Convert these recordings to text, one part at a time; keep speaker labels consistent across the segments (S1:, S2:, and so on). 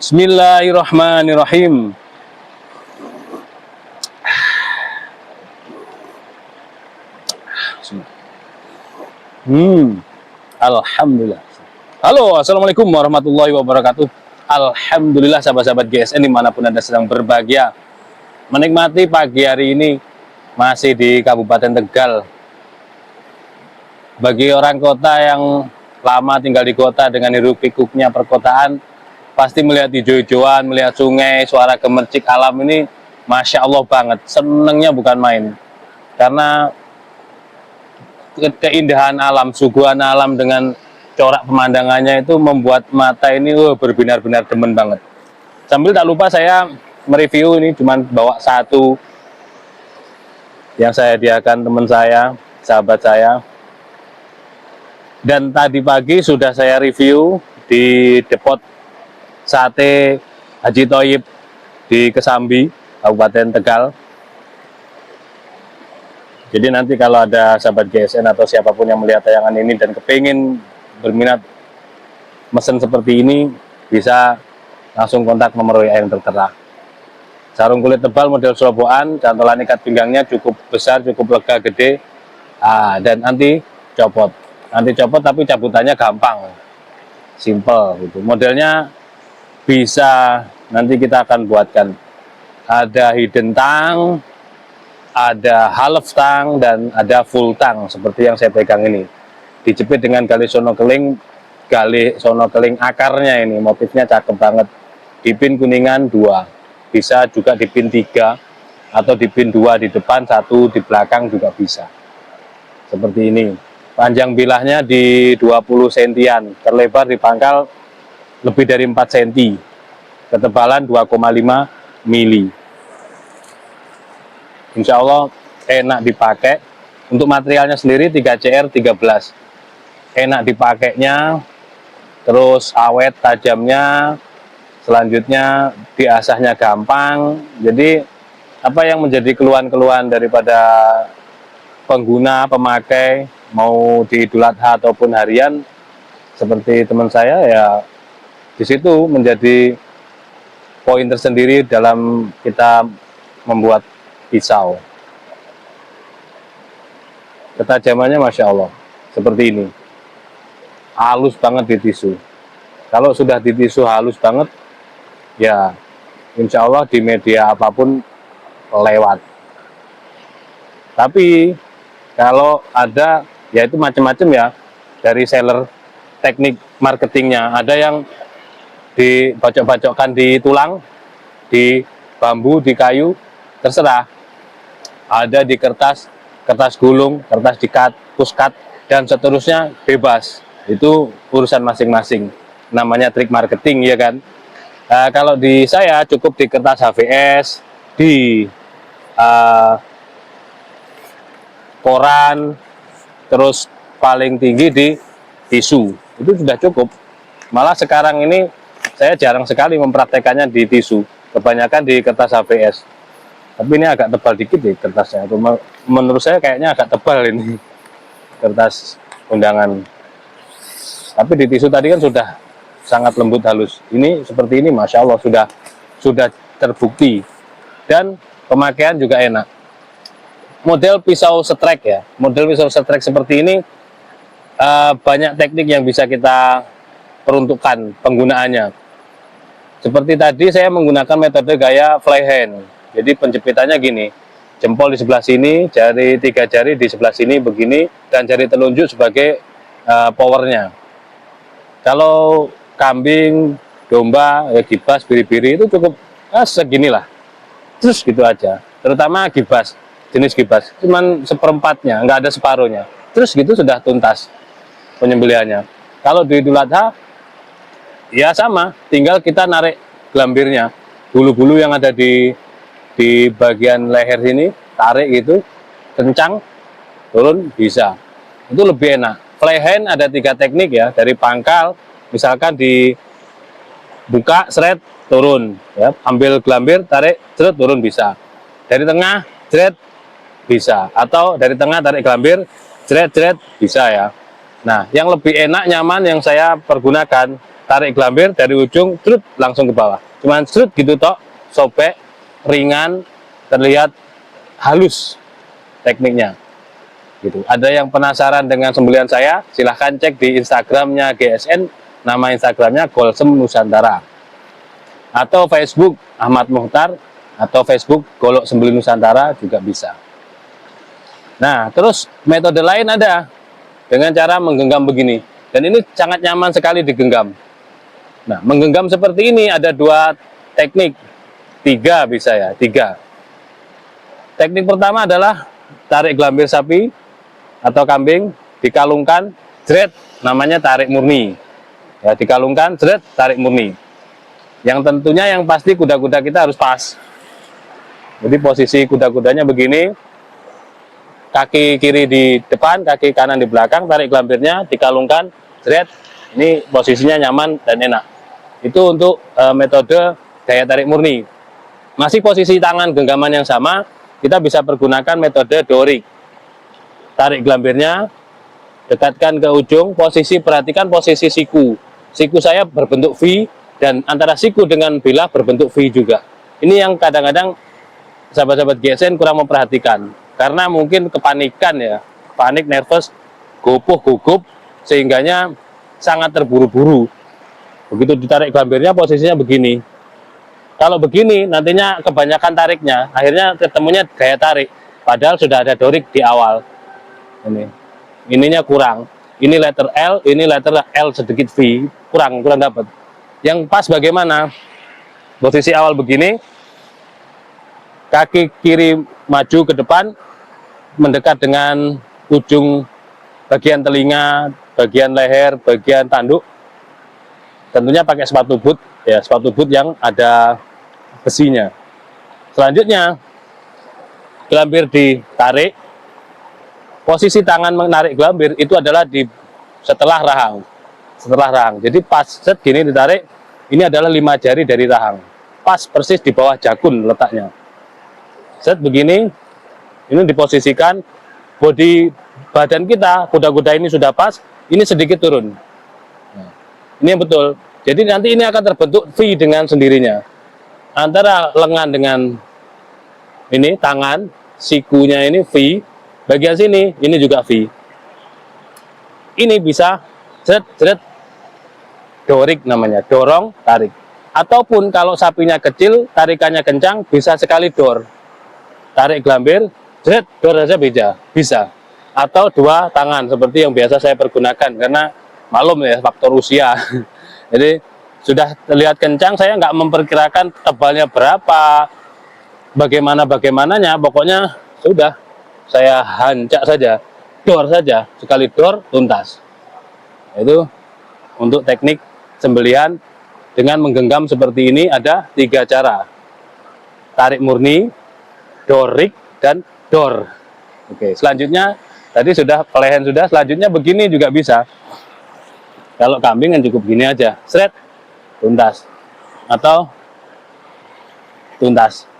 S1: Bismillahirrahmanirrahim. Alhamdulillah. Halo, assalamualaikum warahmatullahi wabarakatuh. Alhamdulillah sahabat-sahabat GSN dimanapun anda sedang berbahagia, menikmati pagi hari ini masih di Kabupaten Tegal. Bagi orang kota yang lama tinggal di kota dengan hiruk pikuknya perkotaan, pasti melihat hijau-hijauan, melihat sungai, suara gemercik alam ini, Masya Allah banget, senengnya bukan main. Karena keindahan alam, suguhan alam dengan corak pemandangannya itu membuat mata ini berbinar-binar demen banget. Sambil tak lupa saya mereview ini, cuman bawa satu yang saya hadiahkan teman saya, sahabat saya. Dan tadi pagi sudah saya review di depot sate Haji Thoyib di Kesambi, Kabupaten Tegal. Jadi nanti kalau ada sahabat GSN atau siapapun yang melihat tayangan ini dan kepingin berminat mesen seperti ini, bisa langsung kontak nomor WA yang tertera. Sarung kulit tebal model Surabayaan, cantolan ikat pinggangnya cukup besar, cukup lega, gede, dan anti copot. Anti copot tapi cabutannya gampang, simple gitu. Modelnya bisa nanti kita akan buatkan. Ada hidden tang, ada half tang, dan ada full tang seperti yang saya pegang ini. Dijepit dengan gali sono keling akarnya ini, motifnya cakep banget. Dipin kuningan 2, bisa juga dipin 3 atau dipin 2 di depan, 1 di belakang juga bisa. Seperti ini. Panjang bilahnya di 20 sentian, terlebar di pangkal lebih dari 4 cm, ketebalan 2,5 mili. Insya Allah enak dipakai. Untuk materialnya sendiri 3CR13, enak dipakainya, terus awet tajamnya, selanjutnya diasahnya gampang. Jadi apa yang menjadi keluhan-keluhan daripada pengguna, pemakai, mau di Idul Adha ataupun harian seperti teman saya, ya di situ menjadi poin tersendiri dalam kita membuat pisau. Ketajamannya Masya Allah seperti ini, halus banget di tisu. Kalau sudah di tisu halus banget, ya insya Allah di media apapun lewat. Tapi kalau ada, ya itu macam-macam ya, dari seller teknik marketingnya. Ada yang dibacok-bacokkan di tulang, di bambu, di kayu, terserah. Ada di kertas gulung, kertas dikat, puskat, dan seterusnya bebas. Itu urusan masing-masing. Namanya trik marketing, ya kan. Kalau di saya cukup di kertas HVS, di koran, terus paling tinggi di tisu, itu sudah cukup. Malah sekarang ini saya jarang sekali mempraktekannya di tisu, kebanyakan di kertas HVS. Tapi ini agak tebal dikit nih kertasnya, menurut saya kayaknya agak tebal ini kertas undangan. Tapi di tisu tadi kan sudah sangat lembut halus. Ini seperti ini, Masya Allah sudah terbukti, dan pemakaian juga enak. Model pisau setrek ya, model pisau setrek seperti ini banyak teknik yang bisa kita peruntukkan penggunaannya. Seperti tadi saya menggunakan metode gaya fly hand. Jadi penjepitannya gini, jempol di sebelah sini, jari 3 jari di sebelah sini begini, dan jari telunjuk sebagai powernya. Kalau kambing, domba, ya gibas, biri-biri itu cukup seginilah, terus gitu aja. Terutama gibas, jenis gibas, cuman seperempatnya, nggak ada separuhnya. Terus gitu sudah tuntas penyembelihannya. Kalau di Idul Adha, ya sama, tinggal kita narik gelambirnya, bulu-bulu yang ada di bagian leher sini, tarik gitu, kencang, turun bisa. Itu lebih enak. Fly hand ada 3 teknik ya, dari pangkal, misalkan dibuka, seret, turun, ya, ambil gelambir, tarik, seret, turun bisa. Dari tengah, seret, bisa. Atau dari tengah tarik gelambir, seret, bisa ya. Nah, yang lebih enak, nyaman yang saya pergunakan tarik gelambir dari ujung, strut langsung ke bawah. Cuman strut gitu tok, sobek, ringan, terlihat halus tekniknya. Gitu. Ada yang penasaran dengan sembelihan saya, silahkan cek di Instagramnya GSN, nama Instagramnya Golsem Nusantara, atau Facebook Ahmad Muhtar, atau Facebook Golok Sembelih Nusantara juga bisa. Nah, terus metode lain ada dengan cara menggenggam begini, dan ini sangat nyaman sekali digenggam. Nah, menggenggam seperti ini ada dua teknik, tiga bisa ya, tiga. Teknik pertama adalah tarik gelambir sapi atau kambing, dikalungkan, jret, namanya tarik murni. Ya, dikalungkan, jret, tarik murni. Yang tentunya yang pasti kuda-kuda kita harus pas. Jadi posisi kuda-kudanya begini, kaki kiri di depan, kaki kanan di belakang, tarik gelambirnya, dikalungkan, jret. Ini posisinya nyaman dan enak. Itu untuk metode gaya tarik murni. Masih posisi tangan genggaman yang sama, kita bisa pergunakan metode dorik. Tarik gelambirnya, dekatkan ke ujung, perhatikan posisi siku. Siku saya berbentuk V, dan antara siku dengan bilah berbentuk V juga. Ini yang kadang-kadang sahabat-sahabat GSN kurang memperhatikan, karena mungkin kepanikan ya, panik, nervous, gopoh, gugup, sehingganya sangat terburu-buru. Begitu ditarik gelambirnya, posisinya begini. Kalau begini, nantinya kebanyakan tariknya, akhirnya ketemunya gaya tarik, padahal sudah ada dorik di awal. Ininya kurang, ini letter L, ini letter L sedikit V, kurang dapat. Yang pas bagaimana? Posisi awal begini, kaki kiri maju ke depan, mendekat dengan ujung bagian telinga, bagian leher, bagian tanduk. Tentunya pakai sepatu boot, ya, sepatu boot yang ada besinya. Selanjutnya, gelambir ditarik. Posisi tangan menarik gelambir itu adalah di setelah rahang. Jadi pas set gini ditarik, ini adalah 5 jari dari rahang. Pas persis di bawah jakun letaknya. Set begini, ini diposisikan, bodi badan kita, kuda-kuda ini sudah pas, ini sedikit turun. Nah, ini yang betul. Jadi nanti ini akan terbentuk V dengan sendirinya. Antara lengan dengan ini, tangan, sikunya ini V, bagian sini, ini juga V. Ini bisa jret, dorik namanya, dorong, tarik. Ataupun kalau sapinya kecil, tarikannya kencang, bisa sekali dor. Tarik gelambir, jret, dor saja bisa. Atau dua tangan, seperti yang biasa saya pergunakan, karena malum ya, faktor usia. Jadi, sudah terlihat kencang, saya nggak memperkirakan tebalnya berapa, bagaimananya, pokoknya sudah. Saya hancak saja, dor saja, sekali dor tuntas. Itu untuk teknik sembelihan dengan menggenggam seperti ini ada 3 cara. Tarik murni, dorik, dan dor. Oke, selanjutnya tadi sudah pelehen sudah, selanjutnya begini juga bisa. Kalau kambing kan cukup gini aja, seret, tuntas. Atau tuntas.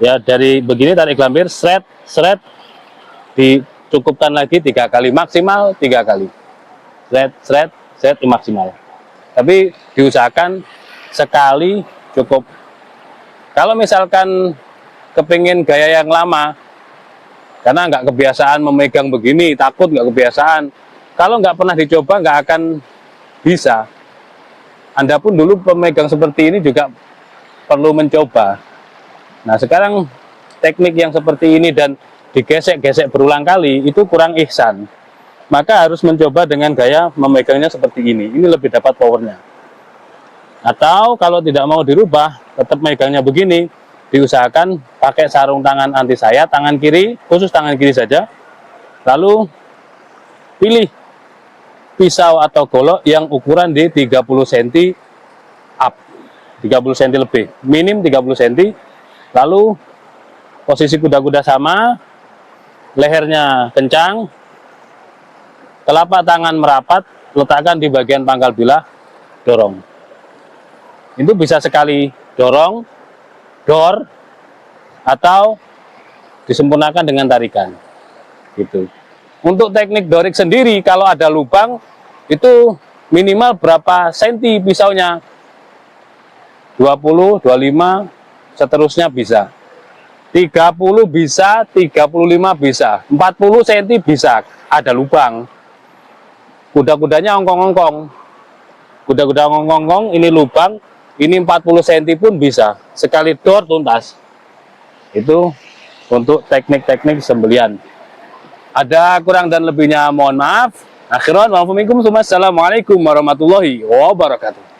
S1: Ya, dari begini tarik gelambir, seret, dicukupkan lagi 3 kali, maksimal 3 kali. Seret, maksimal. Tapi diusahakan sekali cukup. Kalau misalkan kepingin gaya yang lama, karena nggak kebiasaan memegang begini, takut nggak kebiasaan. Kalau nggak pernah dicoba, nggak akan bisa. Anda pun dulu pemegang seperti ini juga perlu mencoba. Nah, sekarang teknik yang seperti ini dan digesek-gesek berulang kali, itu kurang ihsan. Maka harus mencoba dengan gaya memegangnya seperti ini. Ini lebih dapat powernya. Atau kalau tidak mau dirubah, tetap megangnya begini, diusahakan pakai sarung tangan anti sayat, tangan kiri, khusus tangan kiri saja. Lalu pilih pisau atau golok yang ukuran di 30 cm up, 30 cm lebih, minim 30 cm. Lalu posisi kuda-kuda sama, lehernya kencang, telapak tangan merapat, letakkan di bagian pangkal bilah, dorong. Itu bisa sekali dorong, dor, atau disempurnakan dengan tarikan. Gitu. Untuk teknik dorik sendiri, kalau ada lubang, itu minimal berapa senti pisaunya, 20, 25, seterusnya bisa. 30 bisa, 35 bisa, 40 cm bisa, ada lubang. Kuda-kudanya ongkong-ongkong. Kuda-kuda ongkong-ongkong, ini lubang, ini 40 cm pun bisa. Sekali dor tuntas. Itu untuk teknik-teknik sembelian. Ada kurang dan lebihnya mohon maaf. Akhiran, wassalamualaikum warahmatullahi wabarakatuh.